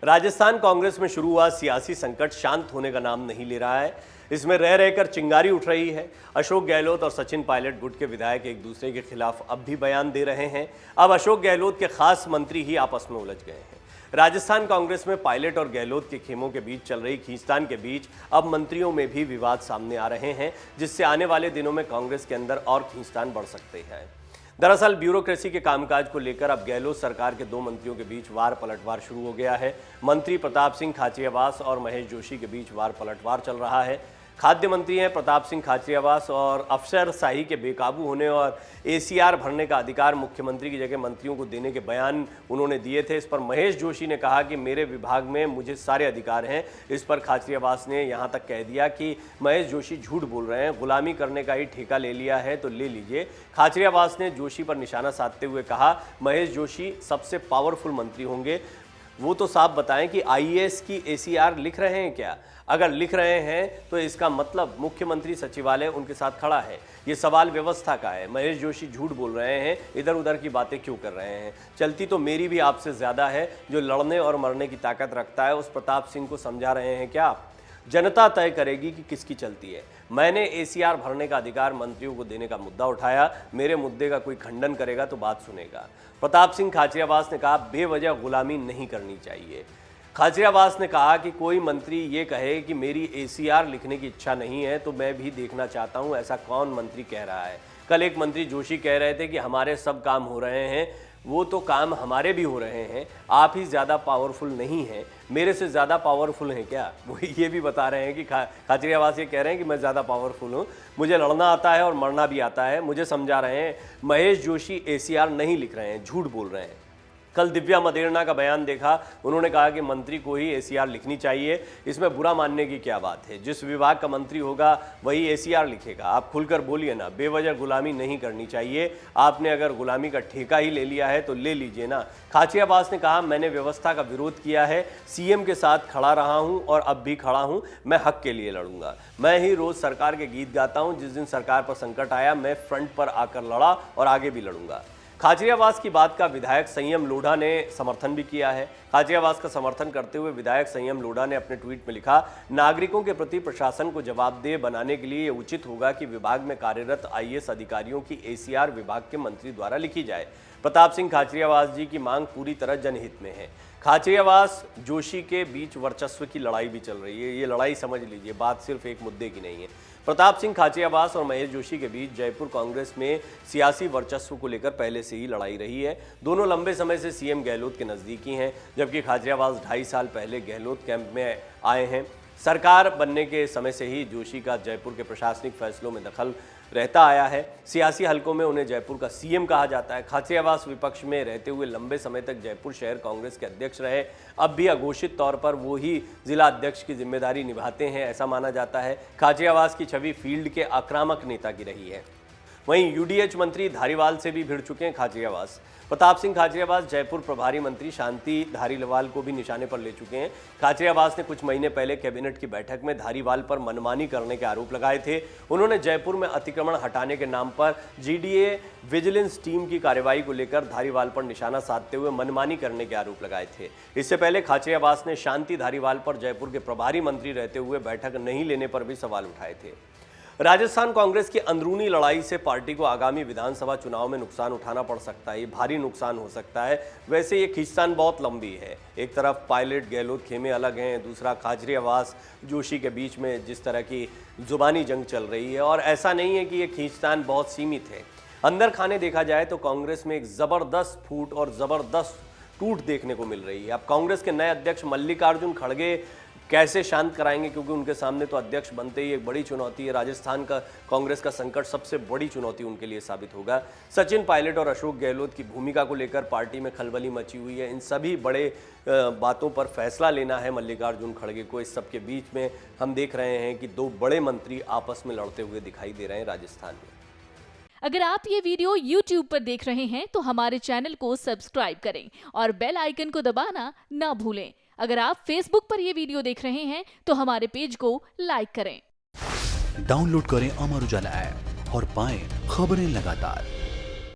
राजस्थान कांग्रेस में शुरू हुआ सियासी संकट शांत होने का नाम नहीं ले रहा है। इसमें रह रहकर चिंगारी उठ रही है। अशोक गहलोत और सचिन पायलट गुट के विधायक एक दूसरे के खिलाफ अब भी बयान दे रहे हैं। अब अशोक गहलोत के खास मंत्री ही आपस में उलझ गए हैं। राजस्थान कांग्रेस में पायलट और गहलोत के खेमों के बीच चल रही खींचतान के बीच अब मंत्रियों में भी विवाद सामने आ रहे हैं, जिससे आने वाले दिनों में कांग्रेस के अंदर और खींचतान बढ़ सकते हैं। दरअसल ब्यूरोक्रेसी के कामकाज को लेकर अब गहलोत सरकार के दो मंत्रियों के बीच वार पलटवार शुरू हो गया है। मंत्री प्रताप सिंह खाचरियावास और महेश जोशी के बीच वार पलटवार चल रहा है। खाद्य मंत्री हैं प्रताप सिंह खाचरियावास और अफसरशाही के बेकाबू होने और एसीआर भरने का अधिकार मुख्यमंत्री की जगह मंत्रियों को देने के बयान उन्होंने दिए थे। इस पर महेश जोशी ने कहा कि मेरे विभाग में मुझे सारे अधिकार हैं। इस पर खाचरियावास ने यहां तक कह दिया कि महेश जोशी झूठ बोल रहे हैं, गुलामी करने का ही ठेका ले लिया है तो ले लीजिए। खाचरियावास ने जोशी पर निशाना साधते हुए कहा, महेश जोशी सबसे पावरफुल मंत्री होंगे, वो तो साफ बताएं कि आईएएस की एसीआर लिख रहे हैं क्या? अगर लिख रहे हैं तो इसका मतलब मुख्यमंत्री सचिवालय उनके साथ खड़ा है। ये सवाल व्यवस्था का है। महेश जोशी झूठ बोल रहे हैं, इधर उधर की बातें क्यों कर रहे हैं? चलती तो मेरी भी आपसे ज़्यादा है। जो लड़ने और मरने की ताकत रखता है उस प्रताप सिंह को समझा रहे हैं क्या आप? जनता तय करेगी कि किसकी चलती है। मैंने एसीआर भरने का अधिकार मंत्रियों को देने का मुद्दा उठाया। मेरे मुद्दे का कोई खंडन करेगा तो बात सुनेगा। प्रताप सिंह खाचरियावास ने कहा, बेवजह गुलामी नहीं करनी चाहिए। खाचरियावास ने कहा कि कोई मंत्री ये कहे कि मेरी एसीआर लिखने की इच्छा नहीं है तो मैं भी देखना चाहता हूं, ऐसा कौन मंत्री कह रहा है? कल एक मंत्री जोशी कह रहे थे कि हमारे सब काम हो रहे हैं। वो तो काम हमारे भी हो रहे हैं, आप ही ज़्यादा पावरफुल नहीं हैं। मेरे से ज़्यादा पावरफुल हैं क्या? वो ये भी बता रहे हैं कि खाचरियावास ये कह रहे हैं कि मैं ज़्यादा पावरफुल हूँ, मुझे लड़ना आता है और मरना भी आता है। मुझे समझा रहे हैं महेश जोशी एसीआर नहीं लिख रहे हैं, झूठ बोल रहे हैं। कल दिव्या मदेरणा का बयान देखा, उन्होंने कहा कि मंत्री को ही एसीआर लिखनी चाहिए। इसमें बुरा मानने की क्या बात है? जिस विभाग का मंत्री होगा वही एसीआर लिखेगा। आप खुलकर बोलिए ना, बेवजह गुलामी नहीं करनी चाहिए। आपने अगर गुलामी का ठेका ही ले लिया है तो ले लीजिए ना। खाचरियावास ने कहा, मैंने व्यवस्था का विरोध किया है, सीएम के साथ खड़ा रहा हूं और अब भी खड़ा हूं। मैं हक के लिए लड़ूंगा। मैं ही रोज सरकार के गीत गाता हूं। जिस दिन सरकार पर संकट आया मैं फ्रंट पर आकर लड़ा और आगे भी लड़ूंगा। खाचरियावास की बात का विधायक संयम लोढ़ा ने समर्थन भी किया है। खाचरियावास का समर्थन करते हुए विधायक संयम लोढ़ा ने अपने ट्वीट में लिखा, नागरिकों के प्रति प्रशासन को जवाबदेह बनाने के लिए ये उचित होगा कि विभाग में कार्यरत आईएएस अधिकारियों की एसीआर विभाग के मंत्री द्वारा लिखी जाए। प्रताप सिंह खाचरियावास जी की मांग पूरी तरह जनहित में है। खाचरियावास जोशी के बीच वर्चस्व की लड़ाई भी चल रही है। ये लड़ाई समझ लीजिए, बात सिर्फ एक मुद्दे की नहीं है। प्रताप सिंह खाचरियावास और महेश जोशी के बीच जयपुर कांग्रेस में सियासी वर्चस्व को लेकर पहले से ही लड़ाई रही है। दोनों लंबे समय से सीएम गहलोत के नज़दीकी हैं, जबकि खाचरियावास 2.5 साल पहले गहलोत कैंप में आए हैं। सरकार बनने के समय से ही जोशी का जयपुर के प्रशासनिक फैसलों में दखल रहता आया है। सियासी हलकों में उन्हें जयपुर का सीएम कहा जाता है। खाचरियावास विपक्ष में रहते हुए लंबे समय तक जयपुर शहर कांग्रेस के अध्यक्ष रहे। अब भी अघोषित तौर पर वो ही जिला अध्यक्ष की जिम्मेदारी निभाते हैं, ऐसा माना जाता है। खाचरियावास की छवि फील्ड के आक्रामक नेता की रही है। वहीं यूडीएच मंत्री धारीवाल से भी भिड़ चुके हैं खाचरियावास। प्रताप सिंह खाचरियावास जयपुर प्रभारी मंत्री शांति धारीवाल को भी निशाने पर ले चुके हैं। खाचरियावास ने कुछ महीने पहले कैबिनेट की बैठक में धारीवाल पर मनमानी करने के आरोप लगाए थे। उन्होंने जयपुर में अतिक्रमण हटाने के नाम पर जीडीए विजिलेंस टीम की कार्रवाई को लेकर धारीवाल पर निशाना साधते हुए मनमानी करने के आरोप लगाए थे। इससे पहले खाचरियावास ने शांति धारीवाल पर जयपुर के प्रभारी मंत्री रहते हुए बैठक नहीं लेने पर भी सवाल उठाए थे। राजस्थान कांग्रेस की अंदरूनी लड़ाई से पार्टी को आगामी विधानसभा चुनाव में नुकसान उठाना पड़ सकता है। ये भारी नुकसान हो सकता है। वैसे ये खींचतान बहुत लंबी है। एक तरफ पायलट गहलोत खेमे अलग हैं, दूसरा खाचरियावास जोशी के बीच में जिस तरह की जुबानी जंग चल रही है। और ऐसा नहीं है कि ये खींचतान बहुत सीमित है। अंदर खाने देखा जाए तो कांग्रेस में एक ज़बरदस्त फूट और ज़बरदस्त टूट देखने को मिल रही है। अब कांग्रेस के नए अध्यक्ष मल्लिकार्जुन खड़गे कैसे शांत कराएंगे, क्योंकि उनके सामने तो अध्यक्ष बनते ही एक बड़ी चुनौती है। राजस्थान का कांग्रेस का संकट सबसे बड़ी चुनौती उनके लिए साबित होगा। सचिन पायलट और अशोक गहलोत की भूमिका को लेकर पार्टी में खलबली मची हुई है। इन सभी बड़े बातों पर फैसला लेना है मल्लिकार्जुन खड़गे को। इस सबके बीच में हम देख रहे हैं कि दो बड़े मंत्री आपस में लड़ते हुए दिखाई दे रहे हैं राजस्थान में। अगर आप ये वीडियो YouTube पर देख रहे हैं तो हमारे चैनल को सब्सक्राइब करें और बेल आइकन को दबाना ना भूलें। अगर आप Facebook पर ये वीडियो देख रहे हैं तो हमारे पेज को लाइक करें। डाउनलोड करें अमर उजाला ऐप और पाएं खबरें लगातार।